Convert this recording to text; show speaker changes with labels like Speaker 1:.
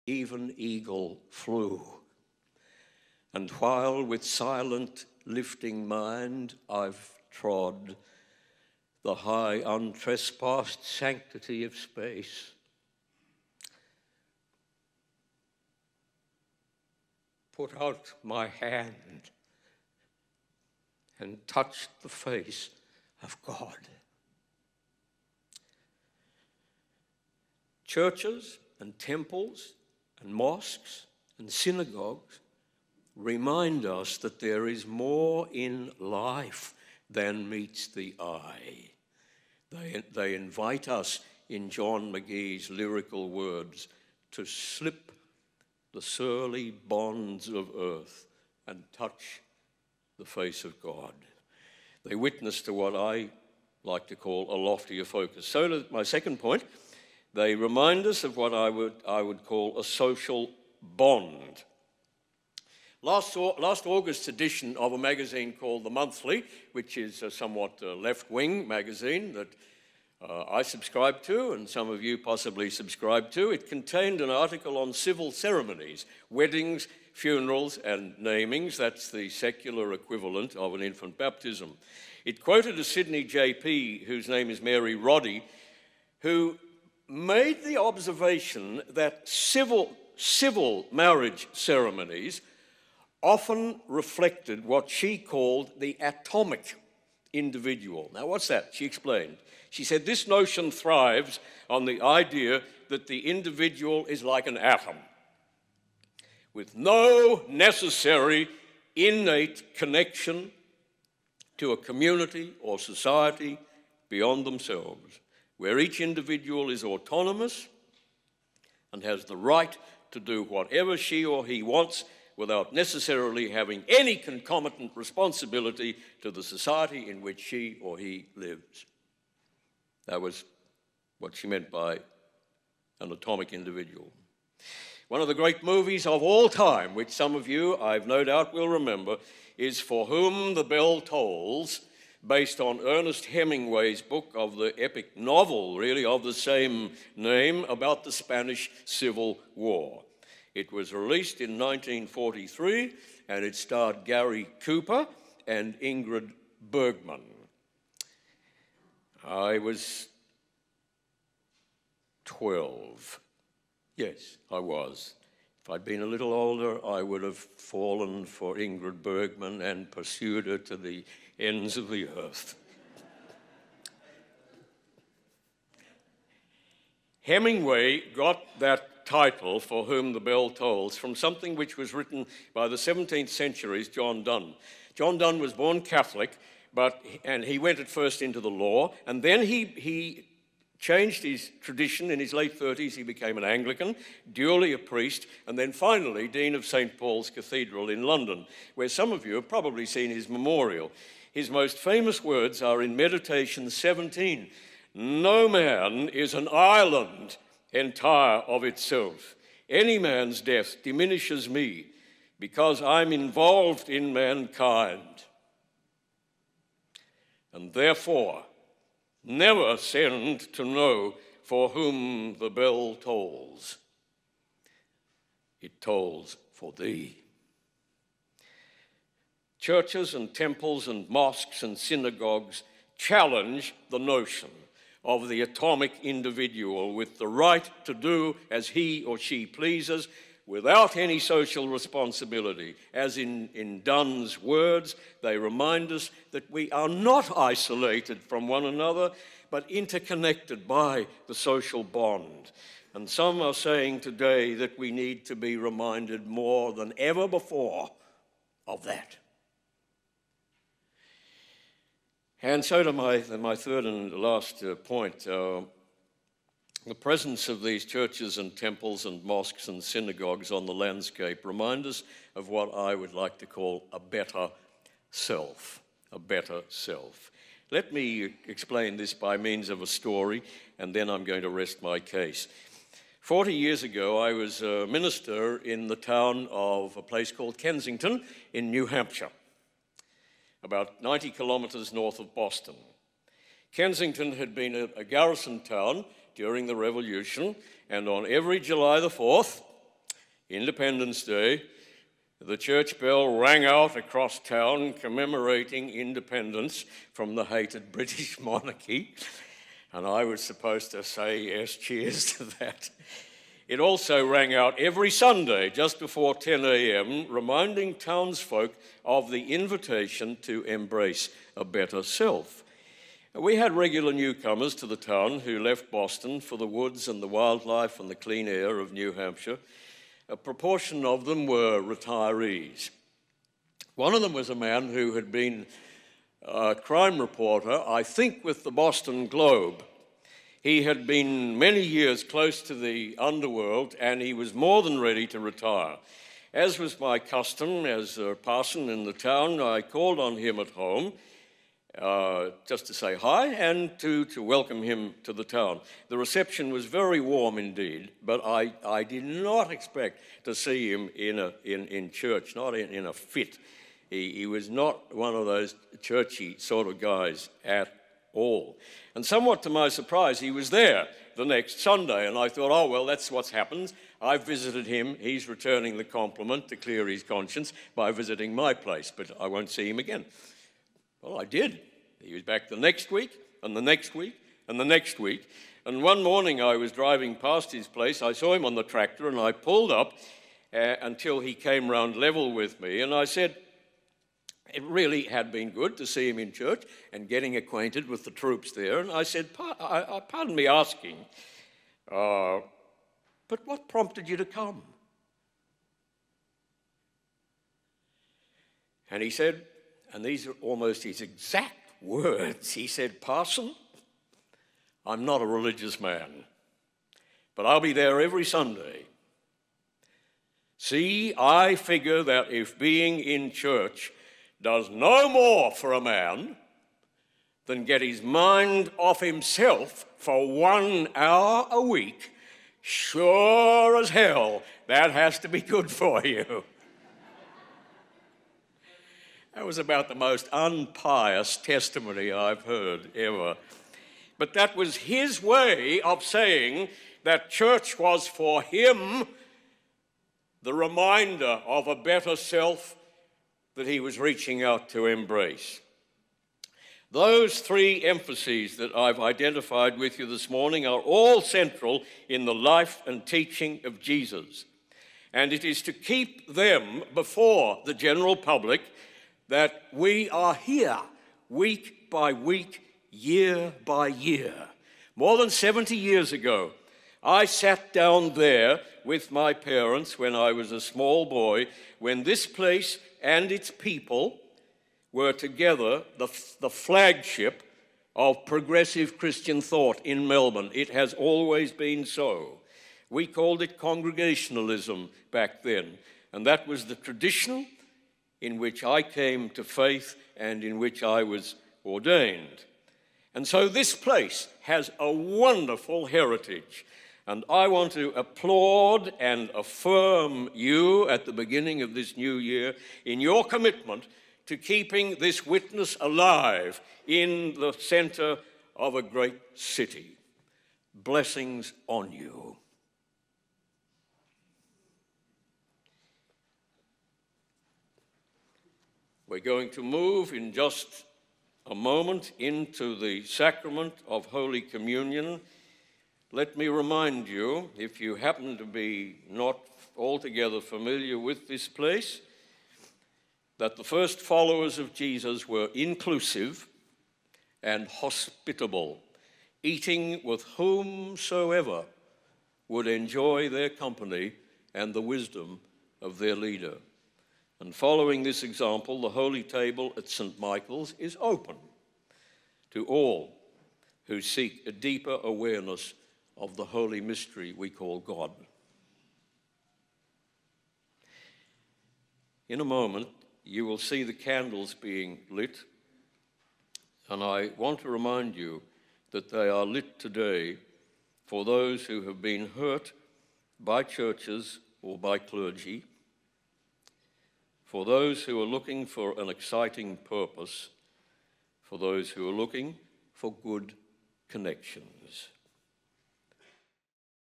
Speaker 1: even eagle flew. And while with silent lifting mind I've trod the high untrespassed sanctity of space, put out my hand and touched the face of God. Churches and temples and mosques and synagogues remind us that there is more in life than meets the eye. They invite us, in John McGee's lyrical words, to slip the surly bonds of earth and touch the face of God. They witness to what I like to call a loftier focus. So to my second point, they remind us of what I would call a social bond. Last August's edition of a magazine called The Monthly, which is a somewhat left-wing magazine that I subscribe to, and some of you possibly subscribe to, it contained an article on civil ceremonies, weddings, funerals, and namings. That's the secular equivalent of an infant baptism. It quoted a Sydney JP, whose name is Mary Roddy, who made the observation that civil marriage ceremonies often reflected what she called the atomic individual. Now, what's that? She explained. She said, this notion thrives on the idea that the individual is like an atom, with no necessary innate connection to a community or society beyond themselves, where each individual is autonomous and has the right to do whatever she or he wants without necessarily having any concomitant responsibility to the society in which she or he lives. That was what she meant by an atomic individual. One of the great movies of all time, which some of you, I've no doubt, will remember, is For Whom the Bell Tolls, based on Ernest Hemingway's book of the epic novel, really, of the same name, about the Spanish Civil War. It was released in 1943, and it starred Gary Cooper and Ingrid Bergman. I was 12. Yes, I was. If I'd been a little older, I would have fallen for Ingrid Bergman and pursued her to the ends of the earth. Hemingway got that title, For Whom the Bell Tolls, from something which was written by the 17th century's John Donne. John Donne was born Catholic, and he went at first into the law, and then he changed his tradition. In his late 30s, he became an Anglican, duly a priest, and then finally Dean of St. Paul's Cathedral in London, where some of you have probably seen his memorial. His most famous words are in Meditation 17. No man is an island entire of itself. Any man's death diminishes me because I'm involved in mankind. And therefore, never send to know for whom the bell tolls. It tolls for thee. Churches and temples and mosques and synagogues challenge the notion of the atomic individual with the right to do as he or she pleases without any social responsibility. As in Donne's words, they remind us that we are not isolated from one another, but interconnected by the social bond. And some are saying today that we need to be reminded more than ever before of that. And so to my third and last point, the presence of these churches and temples and mosques and synagogues on the landscape remind us of what I would like to call a better self, a better self. Let me explain this by means of a story, and then I'm going to rest my case. 40 years ago, I was a minister in the town of a place called Kensington in New Hampshire, about 90 kilometers north of Boston. Kensington had been a garrison town during the Revolution, and on every July the 4th, Independence Day, the church bell rang out across town commemorating independence from the hated British monarchy, and I was supposed to say yes, cheers to that. It also rang out every Sunday just before 10 a.m, reminding townsfolk of the invitation to embrace a better self. We had regular newcomers to the town who left Boston for the woods and the wildlife and the clean air of New Hampshire. A proportion of them were retirees. One of them was a man who had been a crime reporter, I think with the Boston Globe. He had been many years close to the underworld, and he was more than ready to retire. As was my custom as a parson in the town, I called on him at home just to say hi and to welcome him to the town. The reception was very warm indeed, but I did not expect to see him in church, not in a fit. He was not one of those churchy sort of guys at all. And somewhat to my surprise, he was there the next Sunday, and I thought, oh, well, that's what's happened. I've visited him. He's returning the compliment to clear his conscience by visiting my place, but I won't see him again. Well, I did. He was back the next week, and the next week, and the next week. And one morning I was driving past his place. I saw him on the tractor, and I pulled up until he came round level with me, and I said, it really had been good to see him in church and getting acquainted with the troops there. And I said, pardon me asking, but what prompted you to come? And he said, and these are almost his exact words, he said, Parson, I'm not a religious man, but I'll be there every Sunday. See, I figure that if being in church does no more for a man than get his mind off himself for 1 hour a week, sure as hell that has to be good for you. That was about the most unpious testimony I've heard ever. But that was his way of saying that church was for him the reminder of a better self that he was reaching out to embrace. Those three emphases that I've identified with you this morning are all central in the life and teaching of Jesus. And it is to keep them before the general public that we are here week by week, year by year. More than 70 years ago, I sat down there with my parents when I was a small boy, when this place and its people were together the flagship of progressive Christian thought in Melbourne. It has always been so. We called it Congregationalism back then, and that was the tradition in which I came to faith and in which I was ordained. And so this place has a wonderful heritage. And I want to applaud and affirm you at the beginning of this new year in your commitment to keeping this witness alive in the center of a great city. Blessings on you. We're going to move in just a moment into the sacrament of Holy Communion. Let me remind you, if you happen to be not altogether familiar with this place, that the first followers of Jesus were inclusive and hospitable, eating with whomsoever would enjoy their company and the wisdom of their leader. And following this example, the Holy Table at St. Michael's is open to all who seek a deeper awareness of the holy mystery we call God. In a moment, you will see the candles being lit, and I want to remind you that they are lit today for those who have been hurt by churches or by clergy, for those who are looking for an exciting purpose, for those who are looking for good connections.